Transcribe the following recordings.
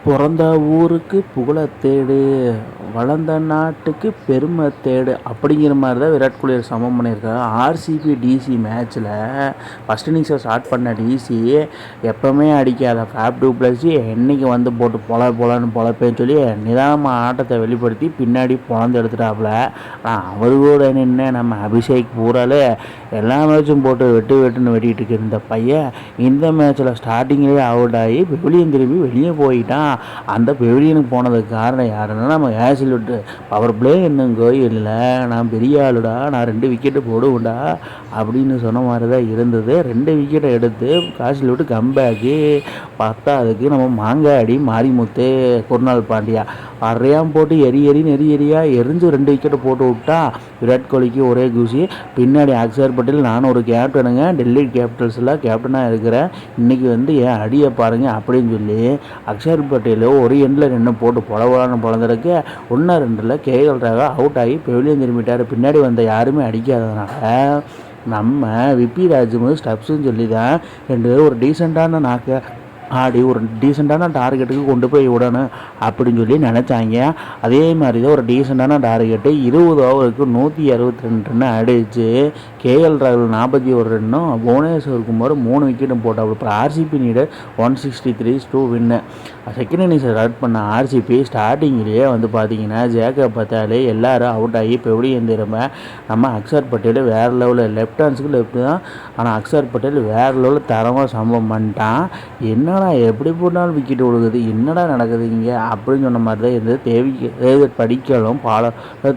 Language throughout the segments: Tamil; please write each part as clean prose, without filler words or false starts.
பிறந்த ஊருக்கு புகழை தேடு, வளர்ந்த நாட்டுக்கு பெருமை தேடு அப்படிங்கிற மாதிரி தான் விராட் கோலி சமம் பண்ணியிருக்காங்க. ஆர்சிபி டிசி மேட்ச்சில் ஃபஸ்ட் இன்னிங்ஸை ஸ்டார்ட் பண்ண டிசி எப்போவுமே அடிக்காத ஃபேப் டூ ப்ளஸ் என்றைக்கு வந்து போட்டு பொலன்னு பொழப்பேன்னு சொல்லி நிதானமாக ஆட்டத்தை வெளிப்படுத்தி பின்னாடி பொழந்து எடுத்துட்டாப்புல. ஆனால் அவர் கூட நின்று நம்ம அபிஷேக் பூரால் எல்லா மேட்சும் போட்டு வெட்டுன்னு வெட்டிகிட்டு இருந்த பையன் இந்த மேட்ச்சில் ஸ்டார்டிங்லேயே அவுட் ஆகி பெவிலியன் திரும்பி வெளியே போயிட்டான். அந்த பெவிலியனுக்கு போனதுக்கு காரணம் யாருன்னா நம்ம விட்டு பவர் பிளே என்னங்கோ இல்லை, நான் பெரிய ஆளுடா, நான் 2 விக்கெட்டு போடுவேன்டா அப்படின்னு சொன்ன மாதிரி தான் இருந்தது. 2 விக்கெட்டை எடுத்து விட்டு கம்பேக்கு பார்த்தா அதுக்கு நம்ம மாங்காடி மாரிமுத்து குருநாள் பாண்டியா அறையாம் போட்டு எரியா எரிஞ்சு 2 விக்கெட்டை போட்டு விட்டா விராட் கோலிக்கு ஒரே குஷி. பின்னாடி அக்ஷர் பட்டேல் நான் ஒரு கேப்டனுங்க, டெல்லி கேபிட்டல்ஸில் கேப்டனாக இருக்கிறேன், இன்றைக்கி வந்து என் அடியை பாருங்கள் அப்படின்னு சொல்லி அக்ஷர் பட்டேல் ஒரு எண்டில் நின்று போட்டு பொழந்ததுக்கு 1-2 கேஎல் ராகுல் அவுட் ஆகி பெவிலியன் திரும்பிட்டார். பின்னாடி வந்த யாருமே அடிக்காததுனால நம்ம விபி ராஜ் ஸ்டெப்ஸுன்னு சொல்லி தான் 2 பேரும் ஒரு டீசெண்டான ஆடி ஒரு டீசெண்டான டார்கெட்டுக்கு கொண்டு போய் விடணும் அப்படின்னு சொல்லி நினச்சாங்க. அதே மாதிரி தான் ஒரு டீசெண்டான டார்கெட்டு 20 ஓவருக்கு 162 ரன் அடிச்சு கேஎல் ராகுல் 41 ரன்னும் புவனேஸ்வர் குமார் 3 விக்கெட்டும் போட்டால் இப்போ ஆர்சிபி நீடு 163 வின்னு. செகண்ட் இன்னிங்ஸை ஸ்டார்ட் பண்ண ஆர்சிபி ஸ்டார்டிங்லேயே வந்து பார்த்தீங்கன்னா ஜேக்கப் பத்தாலே எல்லாரும் அவுட் ஆகி பெவிலியன் திரும்ப நம்ம அக்ஷர் பட்டேல் வேறு லெவலில் லெஃப்ட் ஹேண்ட்ஸுக்கு லெஃப்ட் தான், ஆனால் அக்ஷர் பட்டேல் வேறு லெவலில் தரமாக சம்பவம் பண்ணிட்டான். என்னடா எப்படி போட்டாலும் விக்கெட் விழுகுது, என்னடா நடக்குது இங்கே அப்படின்னு சொன்ன மாதிரி தான் இருந்தது. படிக்கலும் பால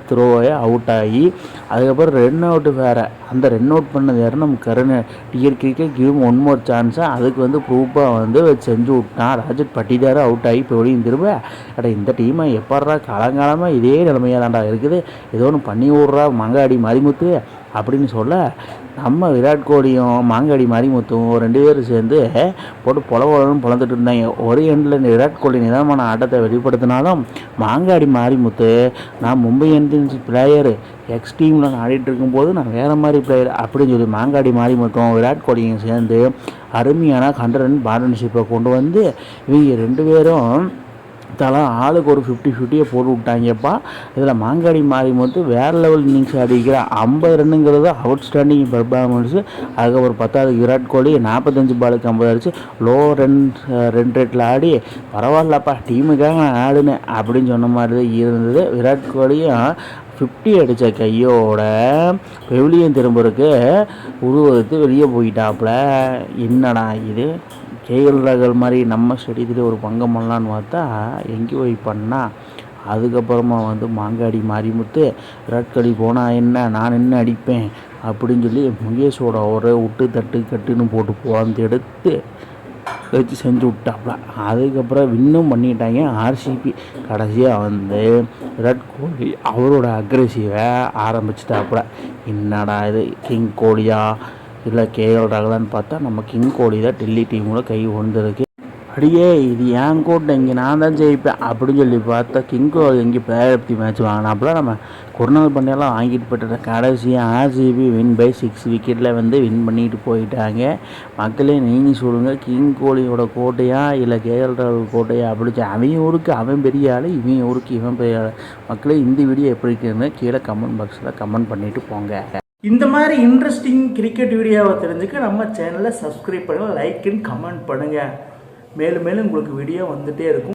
த்ரோவே அவுட் ஆகி அதுக்கப்புறம் ரன் அவுட்டு வேறு, அந்த ரன் அவுட் பண்ணது யாரும் நம்ம DR cricket give one more சான்ஸை அதுக்கு வந்து ப்ரூஃபாக வந்து செஞ்சு விட்டான். ராஜத் பட்டிதார் அவுட் ஆகி இப்போ வெளியும் திரும்ப இந்த டீமை எப்பட்றா காலங்காலமாக இதே நிலைமையாக தான்டா இருக்குது, ஏதோ ஒன்று பண்ணி விட்றா மாங்காடி மாரிமுத்து அப்படின்னு சொல்ல நம்ம விராட் கோலியும் மாங்காடி மாரிமுத்தும் 2 பேரும் சேர்ந்து போட்டு பொழந்துட்டு இருந்தாங்க. ஒரு எண்டில் விராட் கோலி நிதானமான ஆட்டத்தை வெளிப்படுத்தினாலும் மாங்காடி மாரிமுத்து நான் மும்பை இந்தியன்ஸ் பிளேயரு எக்ஸ் டீமில் நான் ஆடிட்டு இருக்கும்போது நான் வேறு மாதிரி பிளேயர் அப்படின்னு சொல்லி மாங்காடி மாரிமுத்தும் விராட் கோலியும் சேர்ந்து அருமையான 100 ரன் பார்ட்னர்ஷிப்பை கொண்டு வந்து இவங்க 2 பேரும் தலா ஆளுக்கு ஒரு 50-50 போட்டு விட்டாங்கப்பா. இதில் மாங்காடி மாரிமுத்து வேறு லெவல் இன்னிங்ஸ் அடிக்கிற 50 ரன்னுங்கிறது அவுட் ஸ்டாண்டிங் பெர்ஃபார்மன்ஸு. அதுக்கப்புறம் 10வது விராட் கோலி 45 பாலுக்கு 50 அடிச்சு லோ ரன் ரேட்டில் ஆடி பரவாயில்லப்பா டீமுக்காக நான் ஆடுனேன் அப்படின்னு சொன்ன மாதிரி தான் இருந்தது. விராட் கோலியும் 50 அடித்த கையோட பெவிலியன் திரும்புறதுக்கு உருவத்து வெளியே போயிட்டாப்புல. என்னடா இது கேஎல் ராகுல் மாதிரி நம்ம ஸ்டேடியத்தில் ஒரு பங்கம் பண்ணலான்னு பார்த்தா எங்கே போய் பண்ணால் அதுக்கப்புறமா வந்து மாங்காடி மாரிமுத்து விராட் கோலி போனால் என்ன நான் என்ன அடிப்பேன் அப்படின்னு சொல்லி முகேஷோட ஒரு விட்டு தட்டு கட்டுன்னு போட்டு போந்து எடுத்து வச்சு செஞ்சு விட்டாப்புல. அதுக்கப்புறம் வின்னும் பண்ணிட்டாங்க ஆர்சிபி. கடைசியாக வந்து விராட் கோலி அவரோட அக்ரெசிவை ஆரம்பிச்சிட்டாப்புல. என்னடா இது கிங் கோலியா இல்லை கேஎல் ராகுலான்னு பார்த்தா நம்ம கிங் கோலி தான் டெல்லி டீமில் கை கொண்டுருக்கு. அடியே இது ஏன் கோட்டை இங்கே நான் தான் ஜெயிப்பேன் அப்படின்னு சொல்லி பார்த்தா கிங் கோலி எங்கே பிளேயர் ஆஃப் தி மேட்ச் வாங்கினாப்புல நம்ம குருநாள் பாண்டியாலாம் வாங்கிட்டு போய்ட்டு கடைசியாக ஆர்சிபி வின் பை 6 விக்கெட்டில் வந்து வின் பண்ணிட்டு போயிட்டாங்க. மக்களே நீங்கள் சொல்லுங்கள், கிங் கோலியோட கோட்டையா இல்லை கேஎல் ராகுல் கோட்டையா அப்படி அவன் ஊருக்கு அவன் பெரிய ஆள், இவன் ஊருக்கு இவன் பெரிய ஆள். மக்களே இந்த வீடியோ எப்படி இருக்குன்னு கீழே கமெண்ட் பாக்ஸில் கமெண்ட் பண்ணிவிட்டு போங்க. இந்த மாதிரி இன்ட்ரெஸ்டிங் கிரிக்கெட் வீடியோவை தெரிஞ்சுக்க நம்ம சேனலை சப்ஸ்கிரைப் பண்ணுங்கள், லைக் அண்ட் கமெண்ட் பண்ணுங்கள். மேலும் உங்களுக்கு வீடியோ வந்துகிட்டே இருக்கும்.